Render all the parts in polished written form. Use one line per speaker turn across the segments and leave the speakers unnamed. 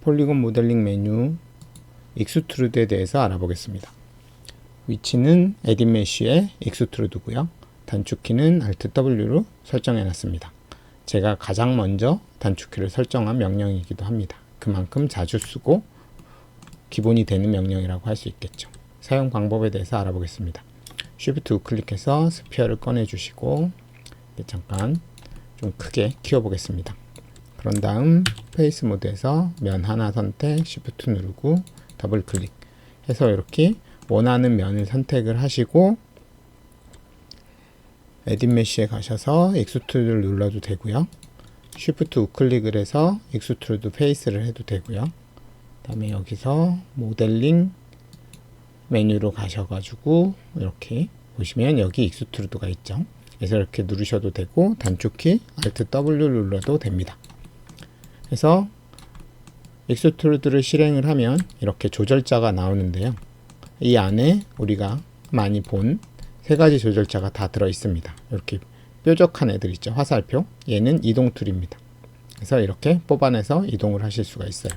폴리곤 모델링 메뉴 익스트루드에 대해서 알아보겠습니다. 위치는 에딧 메쉬의 익스트루드고요. 단축키는 Alt W로 설정해 놨습니다. 제가 가장 먼저 단축키를 설정한 명령이기도 합니다. 그만큼 자주 쓰고 기본이 되는 명령이라고 할 수 있겠죠. 사용 방법에 대해서 알아보겠습니다. Shift 우클릭해서 스피어를 꺼내 주시고 잠깐 좀 크게 키워 보겠습니다. 그런 다음 페이스 모드에서 면 하나 선택, Shift 누르고 더블 클릭 해서 이렇게 원하는 면을 선택을 하시고 에딧 메쉬에 가셔서 익스트루드를 눌러도 되고요. Shift 우클릭을 해서 익스트루드 페이스를 해도 되고요. 그 다음에 여기서 모델링 메뉴로 가셔가지고 이렇게 보시면 여기 익스트루드가 있죠. 그래서 이렇게 누르셔도 되고 단축키 Alt W 눌러도 됩니다. 그래서 익스트루드를 실행을 하면 이렇게 조절자가 나오는데요. 이 안에 우리가 많이 본 세 가지 조절자가 다 들어 있습니다. 이렇게 뾰족한 애들 있죠. 화살표. 얘는 이동 툴입니다. 그래서 이렇게 뽑아내서 이동을 하실 수가 있어요.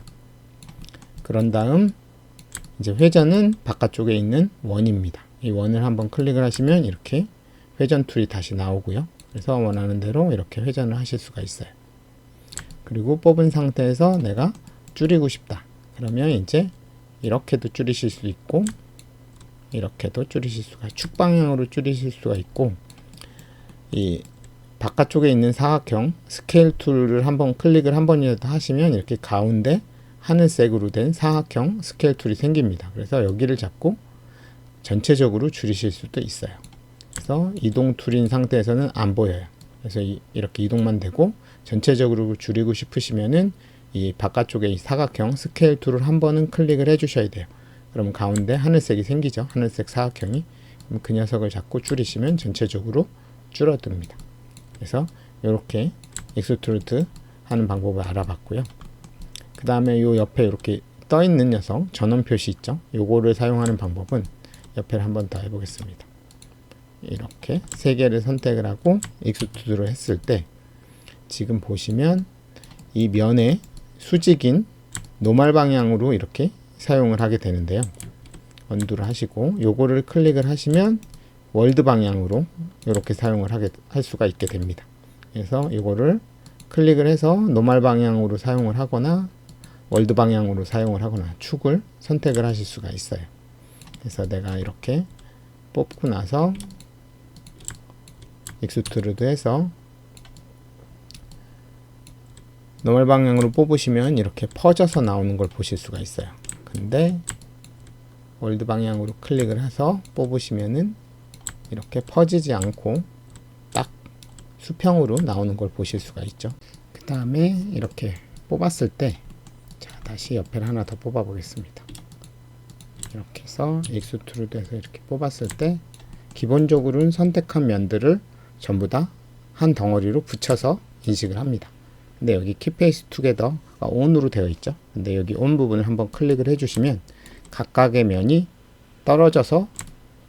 그런 다음 이제 회전은 바깥쪽에 있는 원입니다. 이 원을 한번 클릭을 하시면 이렇게 회전 툴이 다시 나오고요. 그래서 원하는 대로 이렇게 회전을 하실 수가 있어요. 그리고 뽑은 상태에서 내가 줄이고 싶다. 그러면 이제 이렇게도 줄이실 수 있고 이렇게도 줄이실 수가, 축 방향으로 줄이실 수가 있고, 이 바깥쪽에 있는 사각형 스케일 툴을 한번 클릭을 한 번이라도 하시면 이렇게 가운데 하늘색으로 된 사각형 스케일 툴이 생깁니다. 그래서 여기를 잡고 전체적으로 줄이실 수도 있어요. 그래서 이동 툴인 상태에서는 안 보여요. 그래서 이렇게 이동만 되고 전체적으로 줄이고 싶으시면은 이 바깥쪽에 이 사각형 스케일 툴을 한 번은 클릭을 해 주셔야 돼요. 그러면 가운데 하늘색이 생기죠. 하늘색 사각형이. 그럼 그 녀석을 잡고 줄이시면 전체적으로 줄어듭니다. 그래서 이렇게 익스트루드 하는 방법을 알아봤고요. 그 다음에 요 옆에 이렇게 떠 있는 녀석 전원 표시 있죠. 요거를 사용하는 방법은 옆에를 한번 더 해보겠습니다. 이렇게 세 개를 선택을 하고 익스트루드를 했을 때 지금 보시면 이 면의 수직인 노멀 방향으로 이렇게 사용을 하게 되는데요. 언두를 하시고 요거를 클릭을 하시면 월드 방향으로 이렇게 사용을 할 수가 있게 됩니다. 그래서 이거를 클릭을 해서 노멀 방향으로 사용을 하거나 월드 방향으로 사용을 하거나 축을 선택을 하실 수가 있어요. 그래서 내가 이렇게 뽑고 나서 익스트루드 해서 노멀 방향으로 뽑으시면 이렇게 퍼져서 나오는 걸 보실 수가 있어요. 근데 월드 방향으로 클릭을 해서 뽑으시면은 이렇게 퍼지지 않고 딱 수평으로 나오는 걸 보실 수가 있죠. 그 다음에 이렇게 뽑았을 때, 자, 다시 옆에를 하나 더 뽑아 보겠습니다. 이렇게 해서 익스트루드에서 이렇게 뽑았을 때 기본적으로는 선택한 면들을 전부 다 한 덩어리로 붙여서 인식을 합니다. 근데 여기 키페이스 투게더가 ON으로 되어 있죠. 근데 여기 ON 부분을 한번 클릭을 해주시면 각각의 면이 떨어져서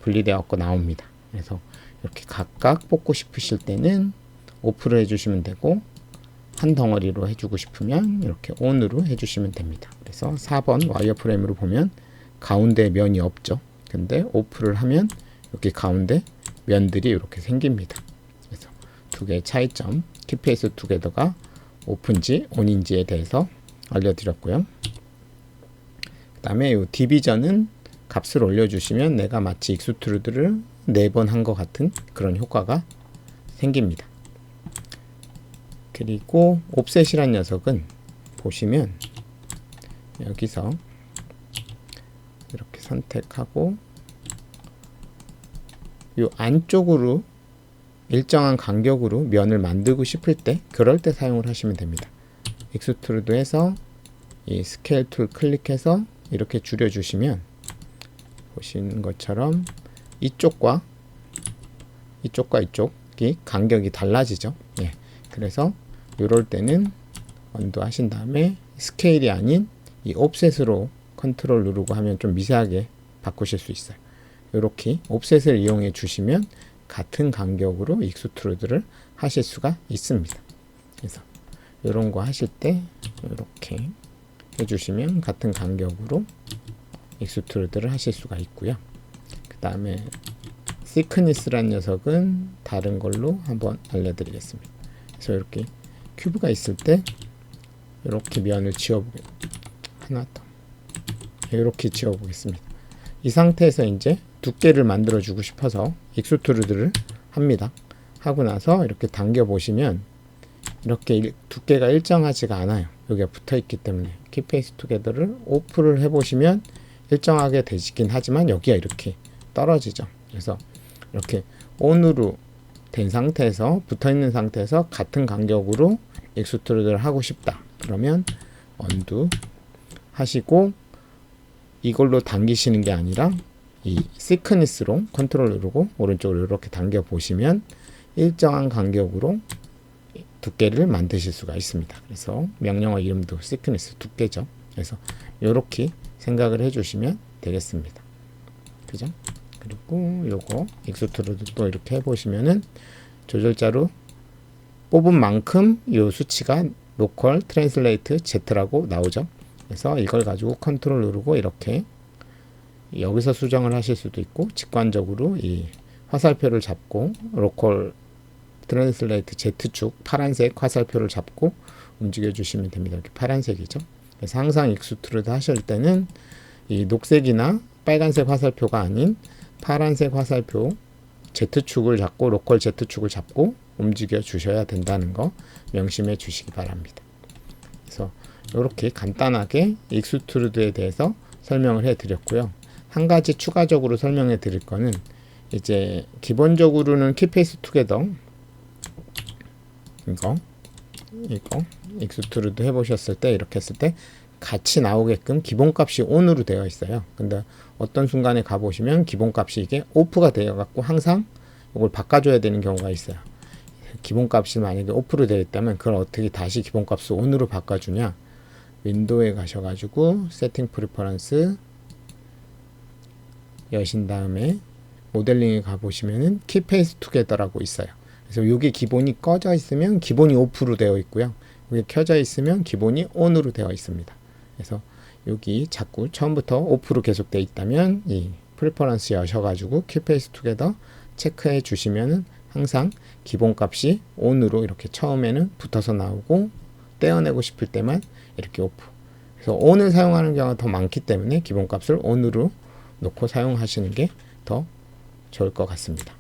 분리되었고 나옵니다. 그래서 이렇게 각각 뽑고 싶으실 때는 OFF를 해주시면 되고 한 덩어리로 해주고 싶으면 이렇게 ON으로 해주시면 됩니다. 그래서 4번 와이어프레임으로 보면 가운데 면이 없죠. 근데 OFF를 하면 여기 가운데 면들이 이렇게 생깁니다. 그래서 두 개의 차이점, 키페이스 투게더가 오픈지 온인지에 대해서 알려드렸고요. 그 다음에 이 디비전은 값을 올려주시면 내가 마치 익스트루드를 4번 한 것 같은 그런 효과가 생깁니다. 그리고 옵셋이란 녀석은 보시면 여기서 이렇게 선택하고 이 안쪽으로 일정한 간격으로 면을 만들고 싶을 때 그럴 때 사용을 하시면 됩니다. 익스트루드해서 이 스케일 툴 클릭해서 이렇게 줄여 주시면 보시는 것처럼 이쪽과 이쪽이 간격이 달라지죠. 예. 그래서 이럴 때는 언두 하신 다음에 스케일이 아닌 이 옵셋으로 컨트롤 누르고 하면 좀 미세하게 바꾸실 수 있어요. 이렇게 옵셋을 이용해 주시면 같은 간격으로 익스트루드를 하실 수가 있습니다. 그래서 이런 거 하실 때 이렇게 해주시면 같은 간격으로 익스트루드를 하실 수가 있고요. 그 다음에 시크니스란 녀석은 다른 걸로 한번 알려드리겠습니다. 그래서 이렇게 큐브가 있을 때 이렇게 면을 지워보겠습니다. 하나 더 이렇게 지워보겠습니다. 이 상태에서 이제 두께를 만들어 주고 싶어서 익스트루드를 합니다. 하고 나서 이렇게 당겨 보시면 이렇게 두께가 일정하지가 않아요. 여기가 붙어 있기 때문에 키페이스 투게더를 오프를 해 보시면 일정하게 되긴 하지만 여기가 이렇게 떨어지죠. 그래서 이렇게 온으로 된 상태에서 붙어 있는 상태에서 같은 간격으로 익스트루드를 하고 싶다. 그러면 언두 하시고 이걸로 당기시는 게 아니라 이 시크니스로 컨트롤 누르고 오른쪽으로 이렇게 당겨 보시면 일정한 간격으로 두께를 만드실 수가 있습니다. 그래서 명령어 이름도 시크니스 두께죠. 그래서 이렇게 생각을 해주시면 되겠습니다. 그죠? 그리고 요거 익스트루드 또 이렇게 해보시면은 조절자로 뽑은 만큼 요 수치가 로컬 트랜슬레이트 Z라고 나오죠. 그래서 이걸 가지고 컨트롤 누르고 이렇게 여기서 수정을 하실 수도 있고 직관적으로 이 화살표를 잡고 로컬 트랜슬레이트 Z축 파란색 화살표를 잡고 움직여 주시면 됩니다. 이렇게 파란색이죠. 그래서 항상 익스트루드 하실 때는 이 녹색이나 빨간색 화살표가 아닌 파란색 화살표 Z축을 잡고 로컬 Z축을 잡고 움직여 주셔야 된다는 거 명심해 주시기 바랍니다. 그래서 이렇게 간단하게 익스트루드에 대해서 설명을 해 드렸고요. 한 가지 추가적으로 설명해 드릴 거는 이제 기본적으로는 키페이스 투게더 이거 익스트루드 해보셨을 때 이렇게 했을 때 같이 나오게끔 기본값이 ON으로 되어 있어요. 근데 어떤 순간에 가보시면 기본값이 이게 OFF가 되어 갖고 항상 이걸 바꿔줘야 되는 경우가 있어요. 기본값이 만약에 OFF로 되어 있다면 그걸 어떻게 다시 기본값을 ON으로 바꿔주냐, 윈도우에 가셔가지고 세팅 프리퍼런스 여신 다음에 모델링에 가보시면은 키페이스 투게더라고 있어요. 그래서 여기 기본이 꺼져 있으면 기본이 OFF로 되어 있고요. 여기 켜져 있으면 기본이 ON으로 되어 있습니다. 그래서 여기 자꾸 처음부터 OFF로 계속 되어 있다면 이 프리퍼런스 여셔가지고 키페이스 투게더 체크해 주시면은 항상 기본값이 ON으로 이렇게 처음에는 붙어서 나오고 떼어내고 싶을 때만 이렇게 OFF. 그래서 ON을 사용하는 경우가 더 많기 때문에 기본값을 ON으로 놓고 사용하시는 게 더 좋을 것 같습니다.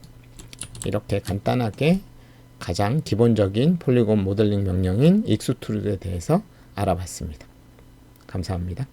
이렇게 간단하게 가장 기본적인 폴리곤 모델링 명령인 익스트루드에 대해서 알아봤습니다. 감사합니다.